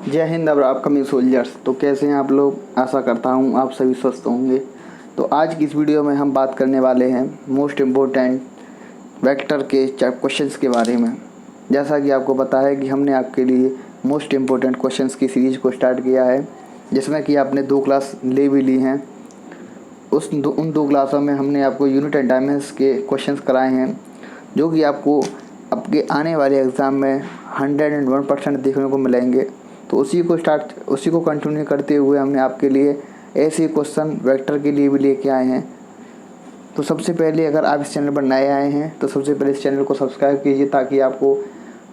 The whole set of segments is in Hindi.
जय हिंद और अपकमिंग सोल्जर्स। तो कैसे हैं आप लोग? आशा करता हूं आप सभी स्वस्थ होंगे। तो आज की इस वीडियो में हम बात करने वाले हैं मोस्ट इम्पोर्टेंट वेक्टर के क्वेश्चंस के बारे में। जैसा कि आपको पता है कि हमने आपके लिए मोस्ट इम्पोर्टेंट क्वेश्चंस की सीरीज़ को स्टार्ट किया है, जिसमें कि आपने 2 क्लास ले भी ली हैं। उन दो क्लासों में हमने आपको यूनिट एंड डायमेंशंस के क्वेश्चंस कराए हैं, जो कि आपको आपके आने वाले एग्ज़ाम में 101% देखने को मिलेंगे। तो उसी को कंटिन्यू करते हुए हमने आपके लिए ऐसे क्वेश्चन वेक्टर के लिए भी लेके आए हैं। तो सबसे पहले अगर आप इस चैनल पर नए आए हैं तो सबसे पहले इस चैनल को सब्सक्राइब कीजिए, ताकि आपको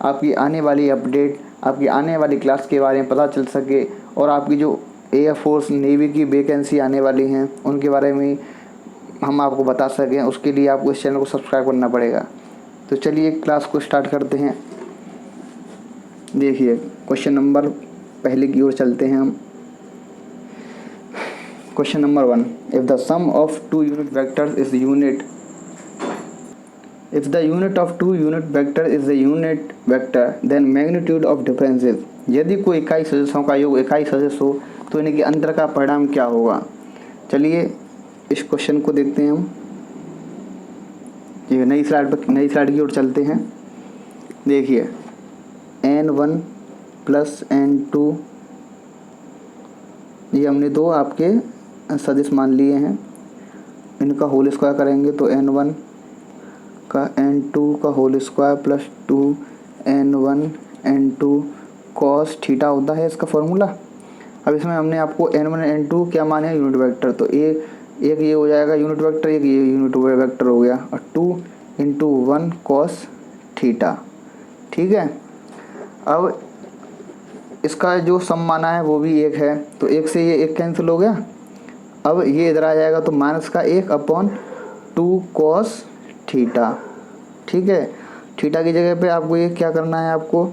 आपकी आने वाली अपडेट, आपकी आने वाली क्लास के बारे में पता चल सके, और आपकी जो एयरफोर्स नेवी की वैकेंसी आने वाली हैं उनके बारे में हम आपको बता सकें। उसके लिए आपको इस चैनल को सब्सक्राइब करना पड़ेगा। तो चलिए क्लास को स्टार्ट करते हैं। देखिए क्वेश्चन नंबर पहले की ओर चलते हैं हम। Question number 1, if the sum of two unit vectors is unit if the unit of two unit vector is the unit vector then magnitude of differences. यदि कोई इकाई सदिशों का योग इकाई सदिश हो तो इनके अंतर का परिणाम क्या होगा। चलिए इस क्वेश्चन को देखते हैं हम। ये नई स्लाइड की ओर चलते हैं। देखिए n1 प्लस n2, ये हमने दो आपके सदिश मान लिए हैं। इनका होल स्क्वायर करेंगे तो n1 का n2 का whole square plus 2n1 n2 cos theta होता है इसका फॉर्मूला। अब इसमें हमने आपको n1 n2 क्या माने हैं, यूनिट वेक्टर। तो एक ये हो जाएगा यूनिट वेक्टर, एक ये यूनिट वेक्टर हो गया, और 2 इंटू 1 cos थीटा। ठीक है। अब इसका जो सम माना है वो भी एक है, तो एक से ये एक कैंसिल हो गया। अब ये इधर आ जाएगा तो माइनस का 1/2 cos थीटा। ठीक है। थीटा की जगह पे आपको ये क्या करना है, आपको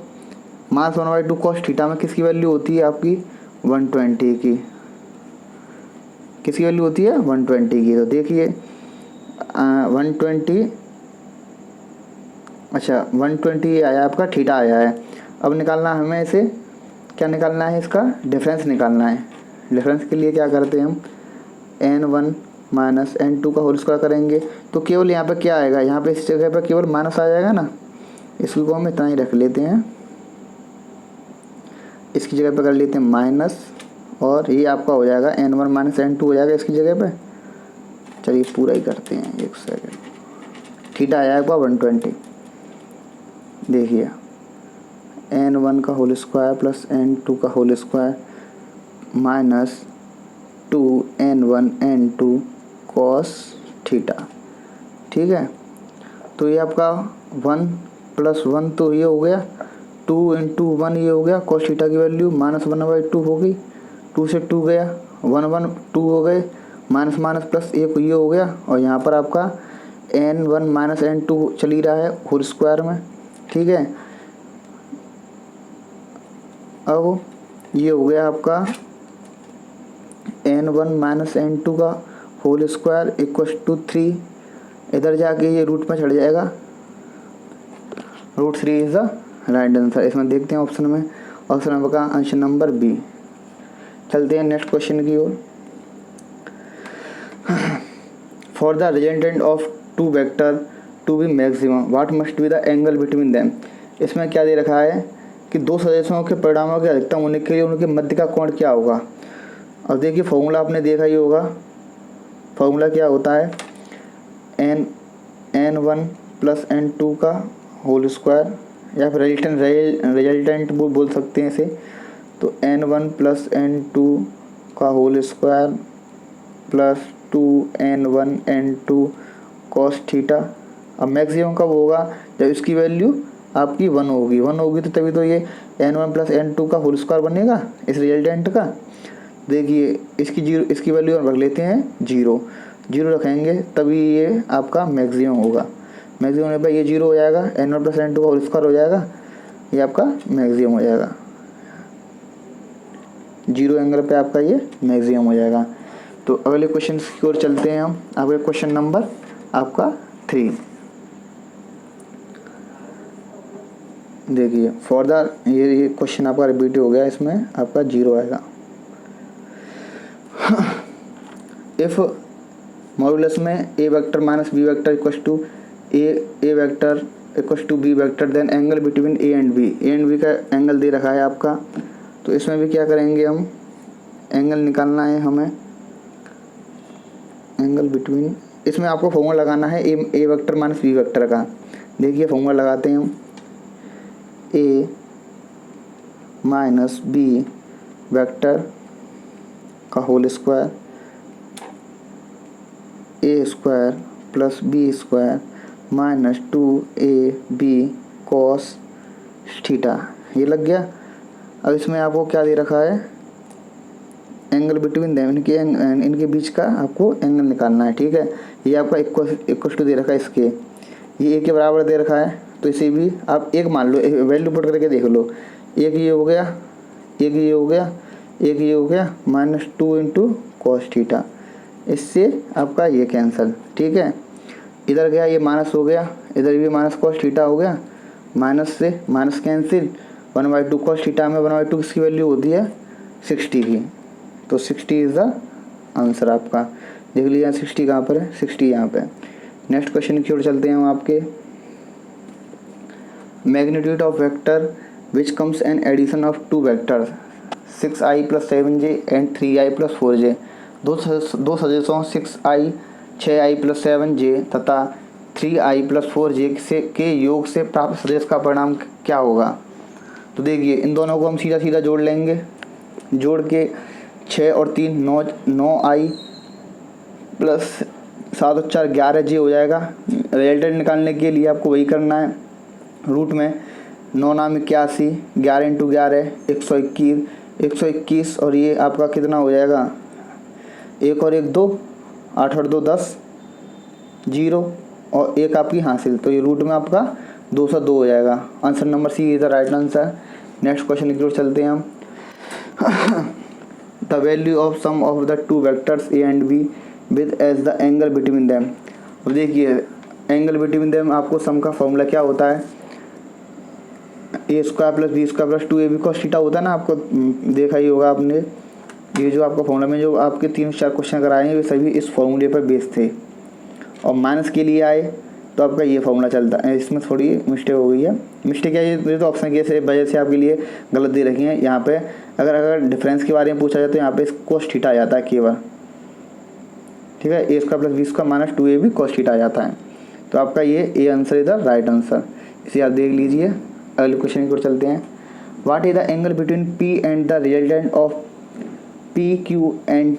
माइनस 1/2 cos थीटा में किसकी वैल्यू होती है आपकी 120 की। किसकी वैल्यू होती है 120 की। तो देखिए 120, अच्छा 120 आया आपका, थीटा आया है। अब निकालना हमें इसे क्या निकालना है, इसका डिफरेंस निकालना है। डिफरेंस के लिए क्या करते हैं हम, n1 माइनस n2 का होल स्क्वायर करेंगे तो केवल यहाँ पे क्या आएगा, यहाँ पे इस जगह पे केवल माइनस आ जाएगा ना। इसको हम इतना ही रख लेते हैं, इसकी जगह पे कर लेते हैं माइनस, और ये आपका हो जाएगा n1 माइनस n2 हो जाएगा इसकी जगह पे। चलिए पूरा ही करते हैं, एक सेकेंड। थीटा आया आपका 120। देखिए n1 का होल स्क्वायर प्लस n2 का whole square minus 2n1 n2 cos theta. ठीक है। तो ये आपका 1 प्लस 1 तो ये हो गया, 2 इंटू 1 ये हो गया, cos थीटा की वैल्यू माइनस 1/2 हो गई। 2 से 2 गया, 1 2 हो गए, माइनस माइनस प्लस एक ये हो गया, और यहाँ पर आपका n1 माइनस n2 चल ही रहा है होल स्क्वायर में। ठीक है। अब ये हो गया आपका n1 माइनस n2 का होल स्क्वायर इक्वल टू 3। इधर जाके ये रूट में चढ़ जाएगा, √3 इज द राइट आंसर। इसमें देखते हैं ऑप्शन में, ऑप्शन नंबर का आंसर नंबर बी। चलते हैं नेक्स्ट क्वेश्चन की ओर। For the resultant of two vector to be maximum what must be the angle between them. इसमें क्या दे रखा है कि दो सदिशों के परिणामों के अधिकतम होने के लिए उनके मध्य का कोण क्या होगा। अब देखिए फॉर्मूला आपने देखा ही होगा। फॉर्मूला क्या होता है, n1 प्लस n2 का होल स्क्वायर, या फिर रिजल्टेंट बोल सकते हैं इसे। तो n1 प्लस n2 का whole square plus 2n1 n2 cos theta. अब मैक्सिमम कब होगा, जब इसकी वैल्यू आपकी 1 होगी। 1 होगी तो तभी तो ये n1 प्लस n2 का होल स्क्वायर बनेगा इस रिजल्टेंट का। देखिए इसकी वैल्यू हम रख लेते हैं 0 रखेंगे तभी ये आपका मैक्सिमम होगा। मैक्सिमम होने पर ये 0 हो जाएगा, n1 प्लस n2 का होल स्क्वायर हो जाएगा, ये आपका मैक्सिमम हो जाएगा। 0 एंगल पे आपका ये मैक्सिमम हो जाएगा। तो अगले क्वेश्चन की ओर चलते हैं हम। अगले क्वेश्चन नंबर आपका 3। देखिए फॉर द ये क्वेश्चन आपका रिपीट हो गया, इसमें आपका 0 आएगा। इफ मॉडुलस में A vector minus B vector equals to A vector equals to B vector, then angle between A and B का एंगल दे रखा है आपका। तो इसमें भी क्या करेंगे, हम एंगल निकालना है हमें, एंगल बिटवीन, इसमें आपको फॉर्मूला लगाना है A vector minus B vector का। देखिए फॉर्मूला लगाते हैं हम, ए माइनस बी वेक्टर का whole square, A square plus B square minus 2ab cos theta, ये लग गया। अब इसमें आपको क्या दे रखा है, एंगल बिटवीन देम, इनके बीच का आपको एंगल निकालना है। ठीक है, ये आपका इक्वल टू दे रखा है इसके, ये ए के बराबर दे रखा है, तो इसे भी आप एक मान लो, वैल्यू पुट करके देख लो। एक ये हो गया, एक ये हो गया, एक ये हो गया, माइनस 2 इंटू कॉस थीटा, इससे आपका ये कैंसिल। ठीक है, इधर गया ये माइनस हो गया, इधर भी माइनस कॉस थीटा हो गया, माइनस से माइनस कैंसिल, 1/2 कॉस थीटा में 1/2 किसकी वैल्यू होती है 60 की, तो 60 इज़ द आंसर आपका। देख लीजिए 60 कहाँ पर है, 60 यहाँ पे। नेक्स्ट क्वेश्चन की ओर चलते हैं हम आपके। Magnitude of vector which comes an addition of 2 vectors 6i + 7j and 3i + 4j, दो सदिशों 6i 6i + 7j तथा 3i + 4j के योग से प्राप्त सदिश का परिणाम क्या होगा। तो देखिए इन दोनों को हम सीधा सीधा जोड़ लेंगे, जोड़ के 6 और 3 9i + 7 और 4 11j हो जाएगा। रिजल्टेंट निकालने के लिए आपको वही करना है, रूट में 9 नाम 81, 11 इंटू 11 121 और ये आपका कितना हो जाएगा, 1 और 1 2, 8 और 2 10, 0 और 1 आपकी हासिल, तो ये रूट में आपका 202 हो जाएगा। Answer number C is the right answer. Next question की ओर चलते हैं हम। The value of sum of the 2 vectors A and B with as the angle between them. अब देखिए एंगल बिटवीन देम, आपको सम का फॉर्मूला क्या होता है, A square plus B square plus 2ab cos theta होता है ना, आपको देखा ही होगा आपने। ये जो आपका फॉर्मूला में जो आपके 3-4 क्वेश्चन कराए हैं वे सभी इस फॉर्मूले पर बेस थे। और माइनस के लिए आए तो आपका ये फॉर्मूला चलता है, इसमें थोड़ी मिस्टेक हो गई है। मिस्टेक क्या है, ये तो ऑप्शन की वजह से आपके लिए गलत दे रखी है। यहाँ पे अगर डिफरेंस के बारे में पूछा जाए तो यहाँ पे कॉस थीटा आ जाता है केवल। ठीक है, A square plus B square minus 2ab cos theta आ जाता है, तो आपका ये A answer is the right answer. इसे आप देख लीजिए। अगले क्वेश्चन की ओर चलते हैं। What is the angle between P and the resultant of P Q and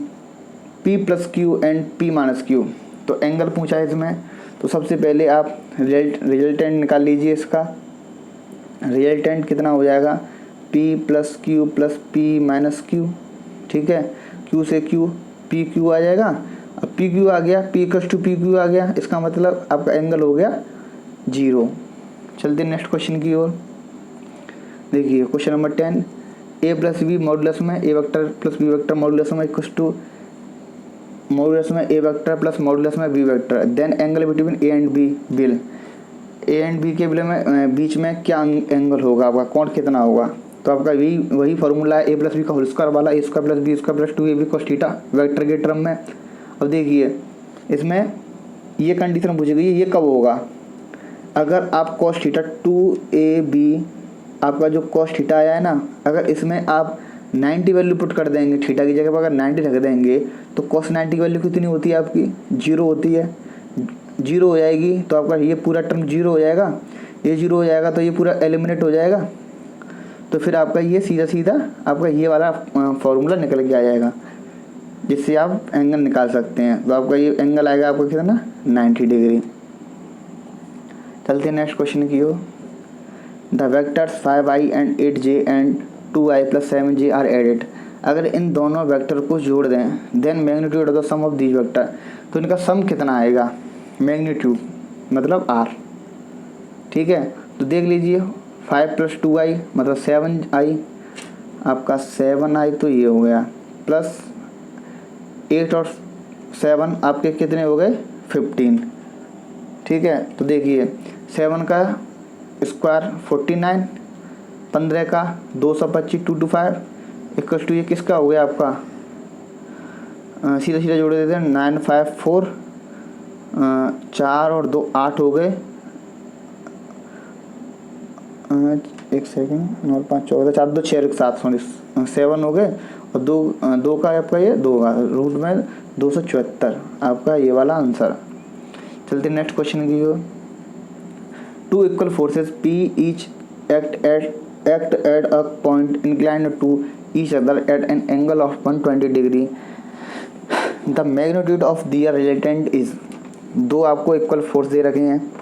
P plus Q and P minus Q. तो एंगल पूछा है इसमें, तो सबसे पहले आप रिजल्टेंट निकाल लीजिए। इसका रिजल्टेंट कितना हो जाएगा, P plus P minus Q. ठीक है, क्यू से क्यू पी क्यू आ जाएगा। अब पी क्यू आ गया, P equals to P Q आ गया, इसका मतलब आपका एंगल हो गया 0। चलते नेक्स्ट क्वेश्चन की ओर। देखिए question number 10, A plus B modulus में A vector plus B vector modulus में इक्वल्स टू मॉडुलस में ए वेक्टर प्लस मॉडुलस में B vector, then angle between A and B will. A and B के बीच में क्या एंगल होगा आपका, कोण कितना होगा। तो आपका वही फॉर्मूला है ए प्लस बी का होल स्क्वायर वाला, A square plus B square plus 2ab cos theta vector के टर्म में। अब देखिए इसमें ये कंडीशन पूछी गई है, ये कब होगा, अगर आप कॉस थीटा 2ab आपका जो कॉस थीटा आया है ना, अगर इसमें आप 90 वैल्यू पुट कर देंगे, थीटा की जगह पर अगर 90 रख देंगे तो कॉस 90 की वैल्यू कितनी होती है आपकी, 0 होती है। 0 हो जाएगी तो आपका ये पूरा टर्म 0 हो जाएगा, ये 0 हो जाएगा तो ये पूरा एलिमिनेट हो जाएगा। तो फिर आपका ये सीधा सीधा आपका ये वाला फॉर्मूला निकल के आ जाएगा, जिससे आप एंगल निकाल सकते हैं। तो आपका ये एंगल आएगा आपका कितना, 90 डिग्री। चलते हैं नेक्स्ट क्वेश्चन की ओर। The vectors 5i and 8j and 2i + 7j are added. अगर इन दोनों वेक्टर को जोड़ दें, then magnitude of the sum of these vector, तो इनका सम कितना आएगा, मैग्नीट्यूड मतलब r। ठीक है, तो देख लीजिए 5 + 2i मतलब 7i, आपका 7i तो ये हो गया, प्लस 8 और 7 आपके कितने हो गए 15। ठीक है, तो देखिए 7 का स्क्वायर 49, 15 का 225 2 to 5 इक्वल टू ये किसका हो गया आपका, सीधा सीधा जोड़ देते हैं 9 5 4 4 और 2 8 हो गए, 1 सेकेंड, 9 5 14 4 2 6 7 सॉरी 7 हो गए, और दो का आपका ये 2 का रूट में 274 आपका ये वाला आंसर। चलते नेक्स्ट क्वेश्चन की ओर। Two equal forces P each act at a point inclined to each other at an angle of 120 degree, the magnitude of their resultant is. दो आपको इक्वल फोर्स दे रखे हैं,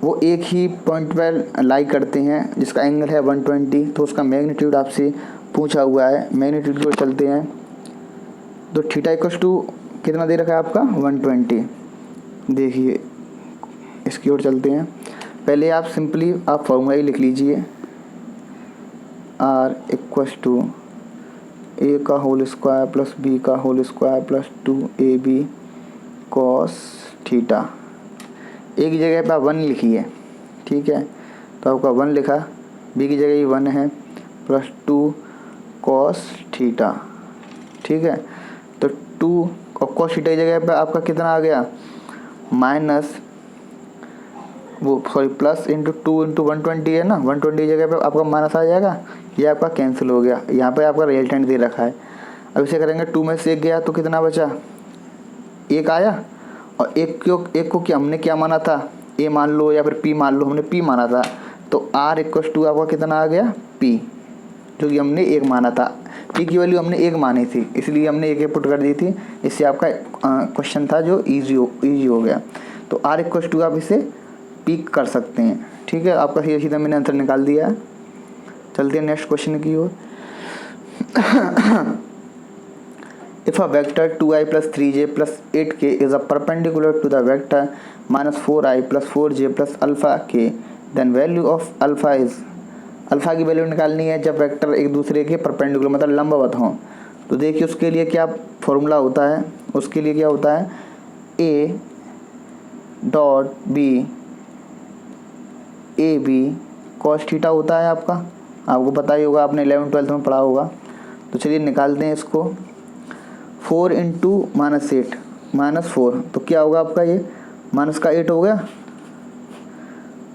वो एक ही पॉइंट पर लाई करते हैं जिसका एंगल है 120, तो उसका मैग्नीट्यूड आपसे पूछा हुआ है। मैग्नीट्यूड की ओर चलते हैं, तो थीटा इक्वल टू कितना दे रखा है आपका 120। देखिए इसकी ओर चलते हैं, पहले आप सिंपली आप फॉर्मूला ही लिख लीजिए, आर इक्वल टू ए का होल स्क्वायर प्लस बी का whole square plus 2ab cos theta. A की जगह पे आप 1 लिखिए, ठीक है, तो आपका 1 लिखा, बी की जगह ये 1 है, प्लस 2 कॉस थीटा, ठीक है। तो 2 और कॉस थीटा की जगह पे आपका कितना आ गया, माइनस वो सॉरी प्लस इंटू 2 इंटू 120 है ना, 120 की जगह पे आपका माइनस आ जाएगा, ये आपका कैंसिल हो गया। यहाँ पे आपका रिजल्टेंट दे रखा है। अब इसे करेंगे, 2 में से 1 गया तो कितना बचा, 1 आया, और एक को क्या हमने क्या माना था, ए मान लो या फिर पी मान लो, हमने पी माना था, तो आर इक्वल टू आपका कितना आ गया पी, जो कि हमने 1 माना था। पी की वैल्यू हमने 1 मानी थी, इसलिए हमने 1 पुट कर दी थी। इससे आपका क्वेश्चन था जो इजी हो गया। तो आर इक्वल टू आप इसे पी कर सकते हैं, ठीक है। आपका सीधा सीधा मैंने आंसर निकाल दिया है। चलते हैं नेक्स्ट क्वेश्चन की ओर। If a vector 2i plus 3j plus 8k is a perpendicular to the vector minus 4i plus 4j plus alpha k, then value of alpha is। Alpha की वैल्यू निकालनी है जब वेक्टर एक दूसरे के परपेंडिकुलर मतलब लंबवत हों। तो देखिए उसके लिए क्या फॉर्मूला होता है, उसके लिए क्या होता है, a dot B A B cos theta होता है आपका, आपको पता ही होगा, आपने 11th-12th में पढ़ा होगा। तो चलिए निकालते हैं इसको। 4 इंटू -8 -4, तो क्या होगा आपका, ये माइनस का 8 हो गया,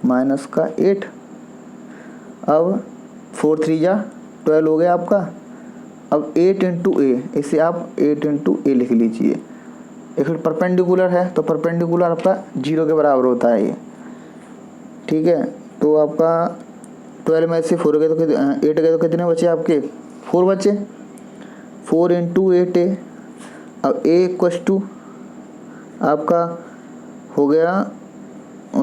माइनस का 8। अब 4 3 जा 12 हो गया आपका। अब 8 इंटू ए, इसे आप 8 इंटू ए लिख लीजिए। एक परपेंडिकुलर है तो परपेंडिकुलर आपका 0 के बराबर होता है ये, ठीक है। तो आपका 12 में से 4 गए तो 8 गए तो कितने बचे आपके, 4 बचे। 4 इंटू 8 ए। अब ए इक्वल टू आपका हो गया,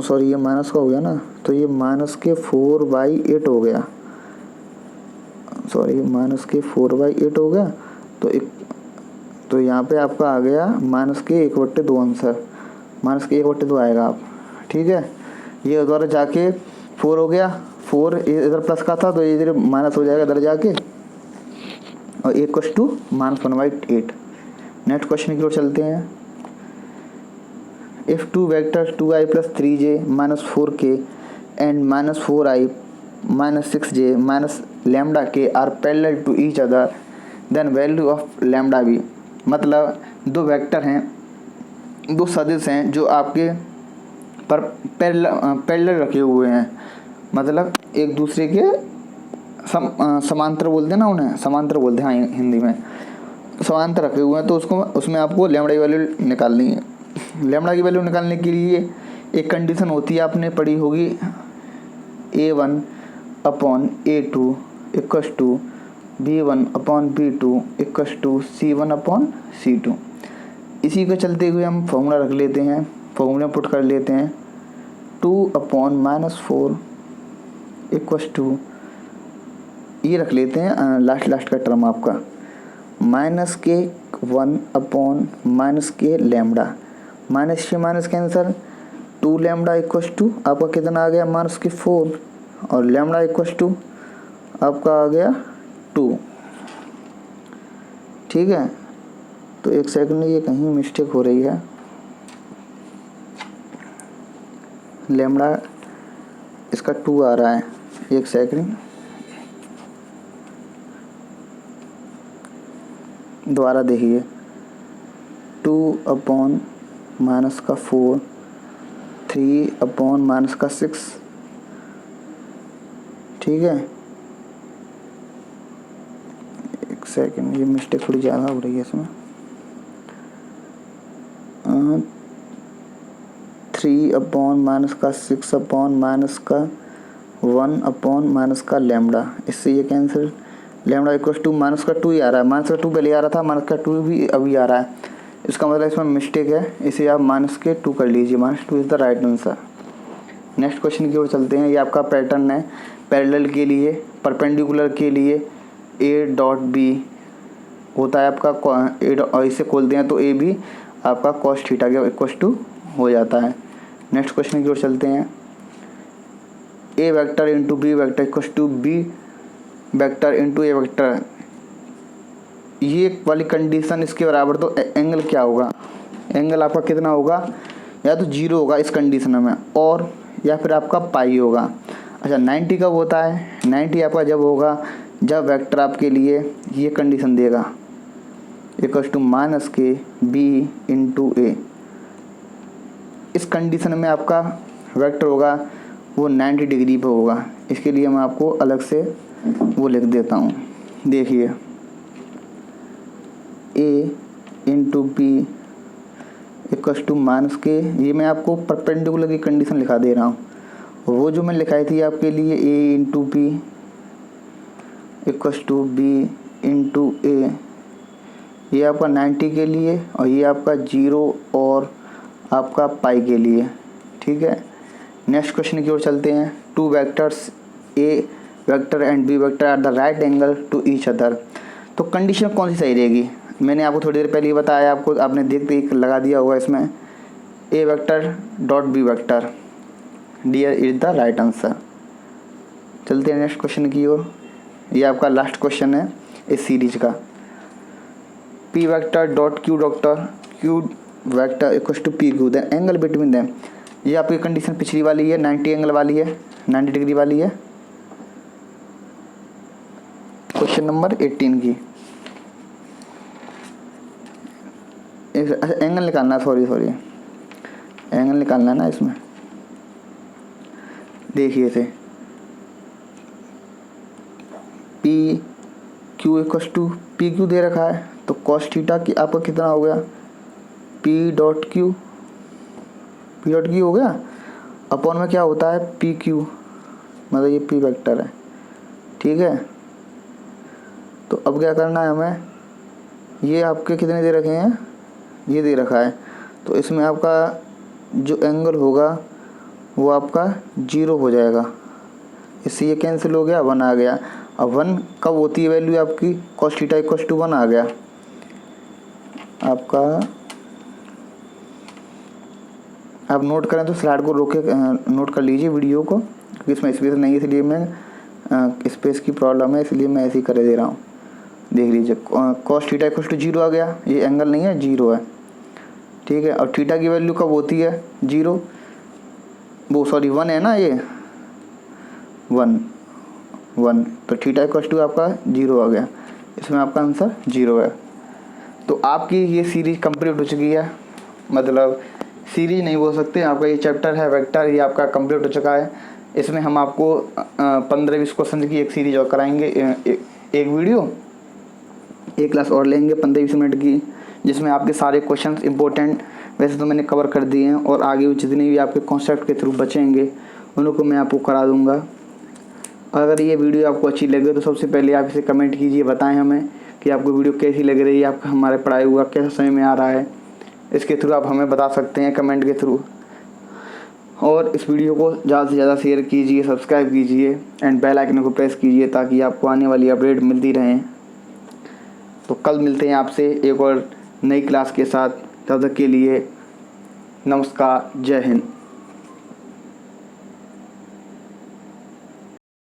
सॉरी ये माइनस का हो गया ना, तो ये माइनस के 4/8 हो गया, सॉरी माइनस के 4/8 हो गया। तो यहाँ पे आपका आ गया माइनस के 1/2 आंसर, माइनस के 1/2 आएगा आप, ठीक है। ये उधर जाके 4 हो गया, 4 इधर प्लस का था तो ये इधर माइनस हो जाएगा इधर जाके, और इक्वल टू -1/8। नेक्स्ट क्वेश्चन की ओर चलते हैं। If two vectors 2i plus 3j minus 4k and minus 4i minus 6j minus lambda k are parallel to each other, then value of lambda b। मतलब दो वेक्टर हैं, दो सदिश हैं जो आपके पर पैरेलल रखे हुए हैं, मतलब एक दूसरे के समांतर बोलते हैं ना, उन्हें समांतर बोलते हैं, हाँ हिंदी में समांतर रखे हुए हैं। तो उसमें आपको लैम्बडा की वैल्यू निकालनी है। लैम्बडा की वैल्यू निकालने के लिए एक कंडीशन होती है, आपने पढ़ी होगी, a1/a2 equals to b1/b2 equals to c1/c2। इसी के चलते हुए हम फॉर्मूला रख लेते हैं, फॉर्मूला पुट कर लेते हैं। 2/-4 इक्वस टू, ये रख लेते हैं लास्ट का टर्म आपका, minus K 1/- K lambda, minus से minus cancel, 2 lambda equals to आपका कितना आ गया, -4, और लैम्बडा इक्वस टू आपका आ गया 2, ठीक है। तो एक सेकंड, ये कहीं मिस्टेक हो रही है, लैम्बडा इसका 2 आ रहा है, एक सेकंड दोबारा देखिए, 2/-4, 3/-6, ठीक है। एक सेकंड, ये मिस्टेक थोड़ी ज़्यादा हो रही है इसमें। 3/-6/-1 लैम्डा, इससे ये कैंसिल। लैम्डा इक्वल टू -2 ही आ रहा है, -2 पहले आ रहा था, -2 भी अभी आ रहा है। इसका मतलब इसमें मिस्टेक है, इसे आप -2 कर लीजिए। -2 is the right answer. Next question की ओर चलते हैं। ये आपका पैटर्न है, पैरेलल के लिए, परपेंडिकुलर के लिए A.B होता है आपका, और इसे खोलते हैं तो A भी आपका cos थीटा के इक्वल टू हो जाता है। नेक्स्ट क्वेश्चन की ओर चलते हैं। A vector into B vector equal to B vector into A vector, ये वाली कंडीशन इसके बराबर, तो एंगल क्या होगा? एंगल आपका कितना होगा? या तो 0 होगा इस कंडीशन में, और या फिर आपका पाई होगा। अच्छा, 90 कब होता है? 90 आपका जब होगा जब वेक्टर आपके लिए ये कंडीशन देगा, equal to -KB into A। इस कंडीशन में आपका वेक्टर होगा वो 90 डिग्री पे होगा। इसके लिए मैं आपको अलग से वो लिख देता हूँ। देखिए, A into B equal to -K, ये मैं आपको परपेंडिकुलर की कंडीशन लिखा दे रहा हूँ। वो जो मैं लिखाई थी आपके लिए A into B equal to B into A, ये आपका 90 के लिए, और ये आपका 0 और आपका पाई के लिए, ठीक है। नेक्स्ट क्वेश्चन की ओर चलते हैं। 2 vectors A vector and B vector are the right angle to each other, तो कंडीशन कौन सी सही रहेगी? मैंने आपको थोड़ी देर पहले ही बताया, आपको आपने देखते ही लगा दिया होगा इसमें, A vector dot B vector, dear is the right answer. चलते हैं नेक्स्ट क्वेश्चन की ओर। ये आपका लास्ट क्वेश्चन है इस सीरीज का। P vector dot Q vector equal to PQ, then angle between them, ये आपकी कंडीशन पिछली वाली है, 90 एंगल वाली है, 90 डिग्री वाली है। क्वेश्चन नंबर 18 की एंगल निकालना, सॉरी एंगल निकालना है ना इसमें। देखिए इसे, PQ इक्वल टू PQ दे रखा है, तो cos थीटा की आपका कितना हो गया? P डॉट Q हो गया, अपॉन में क्या होता है? PQ, मतलब ये P वेक्टर है, ठीक है। तो अब क्या करना है हमें? ये आपके कितने दे रखे हैं? ये दे रखा है, तो इसमें आपका जो एंगल होगा वो आपका 0 हो जाएगा। इससे ये कैंसिल हो गया, 1 आ गया। अब 1 कब होती है वैल्यू आपकी? cos थीटा इक्वल टू 1 आ गया आपका। आप नोट करें तो स्लाइड को रोक के नोट कर लीजिए वीडियो को, क्योंकि इसमें स्पेस नहीं है, इसलिए मैं स्पेस की प्रॉब्लम है, इसलिए मैं ऐसे ही कर दे रहा हूँ। देख लीजिए, cos थीटा इक्वल टू 0 आ गया, ये एंगल नहीं है, 0 है, ठीक है। और थीटा की वैल्यू कब होती है? 0, वो सॉरी 1 है ना, ये 1, तो थीटा इक्वल टू आपका 0 आ गया। इसमें आपका आंसर 0 है। तो आपकी ये सीरीज कंप्लीट हो चुकी है, मतलब सीरीज नहीं बोल सकते, आपका ये चैप्टर है वेक्टर, ये आपका कंप्लीट हो चुका है। इसमें हम आपको 15-20 क्वेश्चन की एक सीरीज और कराएंगे, एक वीडियो, एक क्लास और लेंगे 15-20 मिनट की, जिसमें आपके सारे क्वेश्चंस इंपॉर्टेंट वैसे तो मैंने कवर कर दिए हैं, और आगे जितने भी आपके कॉन्सेप्ट के थ्रू बचेंगे उनको मैं आपको करा दूंगा। अगर ये वीडियो आपको अच्छी लगे तो सबसे पहले आप इसे कमेंट कीजिए, बताएं हमें कि आपको वीडियो कैसी लग रही है, आपका हमारे पढ़ाई हुआ कैसा समय में आ रहा है। इसके थ्रू आप हमें बता सकते हैं कमेंट के थ्रू। और इस वीडियो को ज़्यादा से ज़्यादा शेयर कीजिए, सब्सक्राइब कीजिए एंड बेल आइकन को प्रेस कीजिए, ताकि आपको आने वाली अपडेट मिलती रहें। तो कल मिलते हैं आपसे एक और नई क्लास के साथ। तब तक के लिए नमस्कार, जय हिंद।